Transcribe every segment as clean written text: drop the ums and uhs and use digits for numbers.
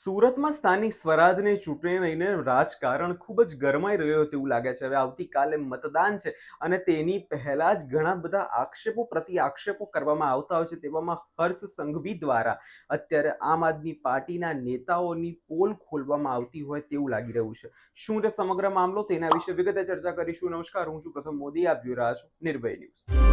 સુરતમાં સ્થાનિક સ્વરાજની ચૂંટણીને લઈને રાજકારણ ખૂબ જ ગરમાઈ રહ્યું તેવું લાગે છે. હવે આવતીકાલે મતદાન છે અને તેની પહેલા જ ઘણા બધા આક્ષેપો પ્રતિ આક્ષેપો કરવામાં આવતા હોય છે. તેવામાં હર્ષ સંઘવી દ્વારા અત્યારે આમ આદમી પાર્ટીના નેતાઓની પોલ ખોલવામાં આવતી હોય તેવું લાગી રહ્યું છે. શું છે સમગ્ર મામલો, તેના વિશે વિગતે ચર્ચા કરીશું. નમસ્કાર, હું છું પ્રથમ મોદી, આપ જોઈ રહ્યા છો નિર્ભય ન્યૂઝ.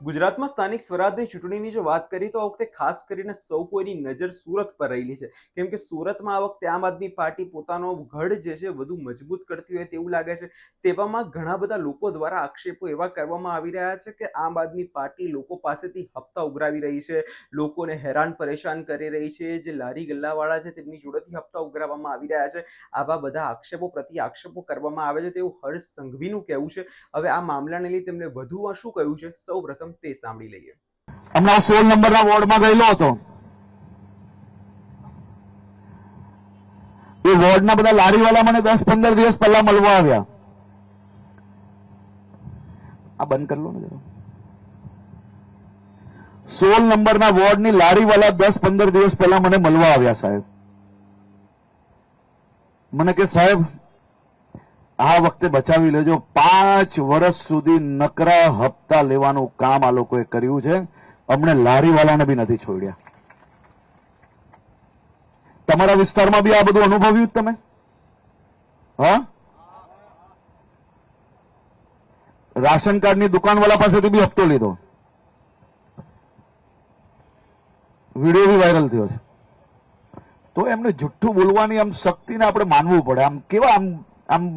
ગુજરાતમાં સ્થાનિક સ્વરાજની ચૂંટણીની જો વાત કરીએ તો આ વખતે ખાસ કરીને સૌ કોઈની નજર સુરત પર રહેલી છે, કેમ કે સુરતમાં આ વખતે આમ આદમી પાર્ટી પોતાનો ગઢ જે છે વધુ મજબૂત કરતી હોય તેવું લાગે છે. તેવામાં ઘણા બધા લોકો દ્વારા આક્ષેપો એવા કરવામાં આવી રહ્યા છે કે આમ આદમી પાર્ટી લોકો પાસેથી હપ્તા ઉઘરાવી રહી છે, લોકોને હેરાન પરેશાન કરી રહી છે, જે લારી ગલ્લાવાળા છે તેમની જોડેથી હપ્તા ઉઘરાવવામાં આવી રહ્યા છે. આવા બધા આક્ષેપો પ્રતિ આક્ષેપો કરવામાં આવે છે તેવું હર્ષ સંઘવીનું કહેવું છે. હવે આ મામલાને લઈ તેમણે વધુમાં શું કહ્યું છે, સૌ પ્રથમ તે સાંભળી લઈએ. હમણાં 16 નંબરના વોર્ડમાં ગયેલો હતો. એ વોર્ડના બધા લારીવાળા મને 10-15 દિવસ પહેલા મળવા આવ્યા. આ બંધ કરી લો ને જરા. 16 નંબરના વોર્ડની લારીવાળા 10-15 દિવસ પહેલા મને મળવા આવ્યા. સાહેબ મને કે સાહેબ આ વખતે બચાવી લેજો, 5 વર્ષ સુધી નકરા હપ્તા લેવાનું કામ આ લોકોએ કર્યું છે, અમને લારીવાળાને બી નથી છોડ્યા. તમારા વિસ્તારમાં બી આ બધું અનુભવ્યું તમે? હા, રાશન કાર્ડની દુકાનવાળા પાસેથી બી હપ્તો લીધો, વિડીયો બી વાયરલ થયો છે. તો એમને જુઠ્ઠું બોલવાની આમ શક્તિને આપણે માનવું પડે. આમ કેવા આમ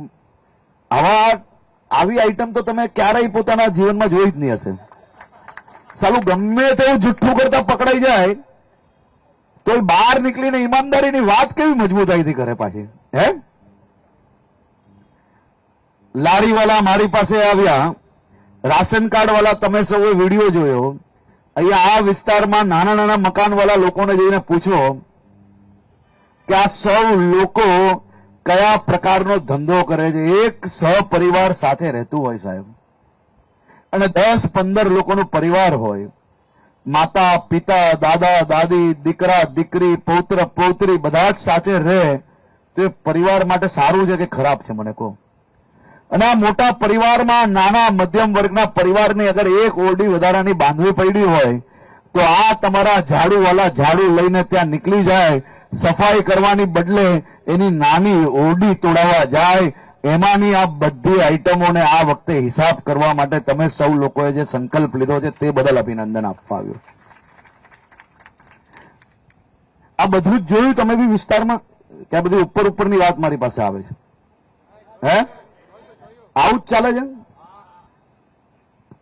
આવી આઈટમ તો તમે ક્યારેય પોતાના જીવનમાં જોઈ જ નહીં હશે. સાલું ગમે તેવું જુઠ્ઠું કરતા પકડાઈ જાય તો બહાર નીકળીને ઈમાનદારીની વાત કેવી મજબૂતાઈથી કરે પાછી. હે, લારીવાળા મારી પાસે આવ્યા, રાશન કાર્ડ વાળા તમે સૌએ વિડીયો જોયો. અહીંયા આ વિસ્તારમાં નાના નાના મકાનવાળા લોકોને જઈને પૂછો કે આ સૌ લોકો કયા પ્રકારનો ધંધો કરે છે. એક સહપરિવાર સાથે રહેતું હોય સાહેબ, અને 10-15 લોકોનો પરિવાર હોય, માતા પિતા, દાદા દાદી, દીકરા દીકરી, પૌત્ર પૌત્રી બધા જ સાથે રહે. તો એ પરિવાર માટે સારું છે કે ખરાબ છે મને કહો? અને આ મોટા પરિવારમાં નાના મધ્યમ વર્ગના પરિવારની અગર એક ઓરડી વધારાની બાંધવી પડી હોય તો આ તમારા ઝાડુવાળા ઝાડુ લઈને ત્યાં નીકળી જાય, સફાઈ કરવાની બદલે એની નાની ઓરડી તોડાવવા જાય. એમાંની આ બધી આઈટમોને આ વખતે હિસાબ કરવા માટે તમે સૌ લોકોએ જે સંકલ્પ લીધો છે તે બદલ અભિનંદન આપવા આવ્યો. આ બધું જ જોયું તમે બી વિસ્તારમાં કે આ બધી ઉપરની વાત મારી પાસે આવે છે? હે, આવું જ ચાલે છે?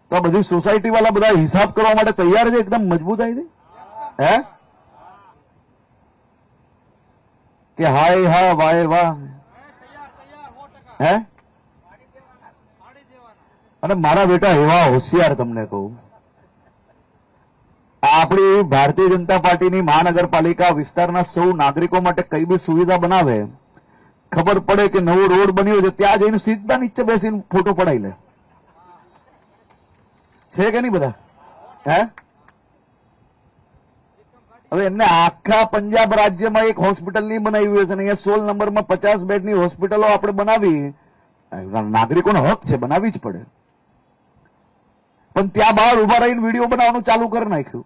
તો આ બધી સોસાયટી વાળા બધા હિસાબ કરવા માટે તૈયાર છે એકદમ મજબૂતાઈથી? હે, કે હાય હા વાય વાહ. હે, અને મારા બેટા એવા હોશિયાર, તમને કહું, આપણી ભારતીય જનતા પાર્ટીની મહાનગરપાલિકા વિસ્તારના સૌ નાગરિકો માટે કઈ બી સુવિધા બનાવે, ખબર પડે કે નવો રોડ બન્યો છે, ત્યાં જઈને સીધા નીચે બેસીને ફોટો પડાવી લે છે કે નહીં બધા? હે, હવે એમને આખા પંજાબ રાજ્યમાં એક હોસ્પિટલ નહીં બનાવી હશે ને અહીંયા 16 નંબરમાં 50 બેડની હોસ્પિટલો આપણે બનાવી. નાગરિકોનો હક છે, બનાવવી જ પડે. પણ ત્યાં બહાર ઉભા રહીને વિડીયો બનાવવાનું ચાલુ કરી નાખ્યું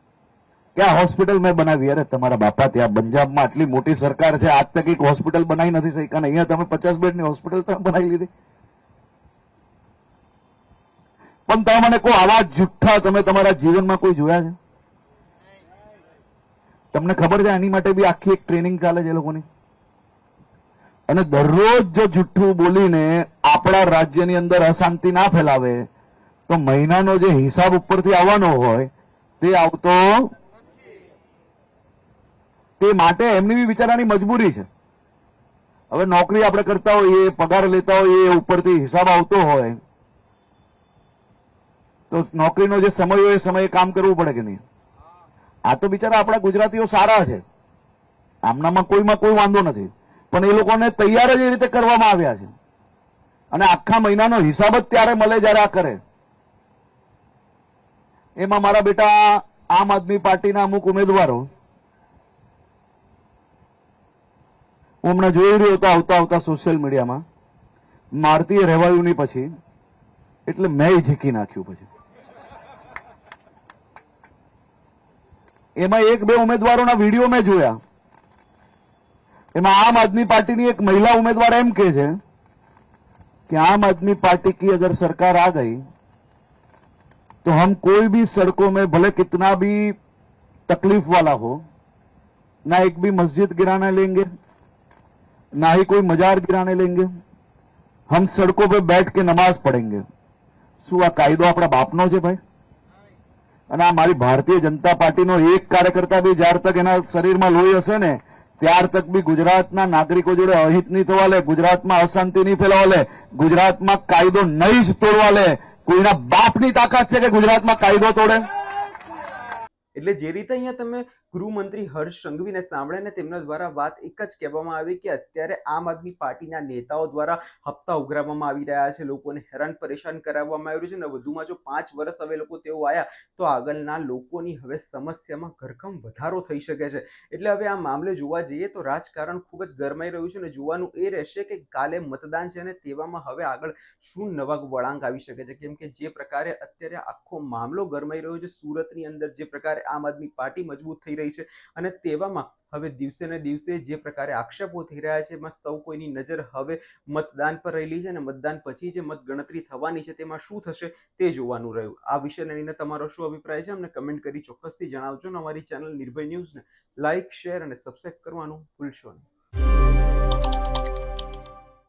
કે આ હોસ્પિટલ મેં બનાવી. અરે તમારા બાપા, ત્યાં પંજાબમાં આટલી મોટી સરકાર છે, આજ તક એક હોસ્પિટલ બનાવી નથી શકી, અને અહીંયા તમે 50 બેડની હોસ્પિટલ તમે બનાવી લીધી. પણ તમે મને કહો, આવા જુઠ્ઠા તમે તમારા જીવનમાં કોઈ જોયા છે? તમને ખબર છે આની માટે બી આખી એક ટ્રેનિંગ ચાલે છે એ લોકોની. અને દરરોજ જો જુઠ્ઠું બોલીને આપણા રાજ્યની અંદર અશાંતિ ના ફેલાવે તો મહિનાનો જે હિસાબ ઉપરથી આવવાનો હોય તે આવતો. તે માટે એમની બી વિચારાની મજબૂરી છે. હવે નોકરી આપણે કરતા હોઈએ, પગાર લેતા હોઈએ, ઉપરથી હિસાબ આવતો હોય તો નોકરીનો જે સમય હોય એ સમયે કામ કરવું પડે કે નહીં? આ તો બિચારા આપણા ગુજરાતીઓ સારા છે, આમનામાં કોઈમાં કોઈ વાંધો નથી, પણ એ લોકોને તૈયાર જ એ રીતે કરવામાં આવ્યા છે. અને આખા મહિનાનો હિસાબ જ ત્યારે મળે જ્યારે આ કરે. એમાં મારા બેટા આમ આદમી પાર્ટીના અમુક ઉમેદવારો હું હમણાં જોઈ રહ્યો હતો આવતા આવતા સોશિયલ મીડિયામાં, મારતીએ રહેવાયું નહીં પછી એટલે મેં ઝીકી નાખ્યું. પછી એમાં એક બે ઉમેદવારોના વિડીયો મેં જોયા. એમાં आम आदमी पार्टी की एक महिला उम्मीदवार एम कहे છે कि आम आदमी पार्टी की अगर सरकार आ गई तो हम कोई भी सड़कों में भले कितना भी तकलीफ वाला हो, ना एक भी मस्जिद गिराने लेंगे, ना ही कोई मजार गिराने लेंगे, हम सड़कों पे बैठ के नमाज पढ़ेंगे. શું આ કાયદો આપણા બાપનો છે ભાઈ? અને આ મારી ભારતીય જનતા પાર્ટીનો એક કાર્યકર્તા બી જ્યાર તક એના શરીરમાં લોહી હશે ને ત્યાર તક બી ગુજરાતના નાગરિકો જોડે અહિત નહીં થવા લે, ગુજરાતમાં અશાંતિ નહીં ફેલાવા લે, ગુજરાતમાં કાયદો નહીં જ તોડવા લે. કોઈના બાપની તાકાત છે કે ગુજરાતમાં કાયદો તોડે? એટલે જે રીતે અહીંયા તમે ગૃહમંત્રી હર્ષ સંઘવીને સાંભળ્યા ને તેમના દ્વારા વાત એક જ કહેવામાં આવી કે અત્યારે આમ આદમી પાર્ટીના નેતાઓ દ્વારા હપ્તા ઉઘરાવવામાં આવી રહ્યા છે, લોકોને હેરાન પરેશાન કરાવવામાં આવી રહ્યું છે, અને વધુમાં જો 5 વર્ષ હવે લોકો તેઓ આવ્યા તો આગળના લોકોની હવે સમસ્યામાં ઘરકમ વધારો થઈ શકે છે. એટલે હવે આ મામલે જોવા જઈએ તો રાજકારણ ખૂબ જ ગરમાઈ રહ્યું છે, અને જોવાનું એ રહેશે કે કાલે મતદાન છે અને તેવામાં હવે આગળ શું નવા વળાંક આવી શકે છે. કેમ કે જે પ્રકારે અત્યારે આખો મામલો ગરમાઈ રહ્યો છે, સુરતની અંદર જે પ્રકારે આમ આદમી પાર્ટી મજબૂત થઈ રહી છે, અને તેવામાં હવે દિવસે ને દિવસે જે પ્રકારે આક્ષેપો થઈ રહ્યા છે એમાં સૌ કોઈની નજર હવે મતદાન પર રહેલી છે, અને મતદાન પછી જે મતગણતરી થવાની છે તેમાં શું થશે તે જોવાનું રહ્યું. આ વિષયને લઈને તમારો શું અભિપ્રાય છે અમને કમેન્ટ કરી ચોક્કસથી જણાવજો. અને અમારી ચેનલ નિર્ભય ન્યૂઝને લાઇક, શેર અને સબસ્ક્રાઇબ કરવાનું ભૂલશો નહીં.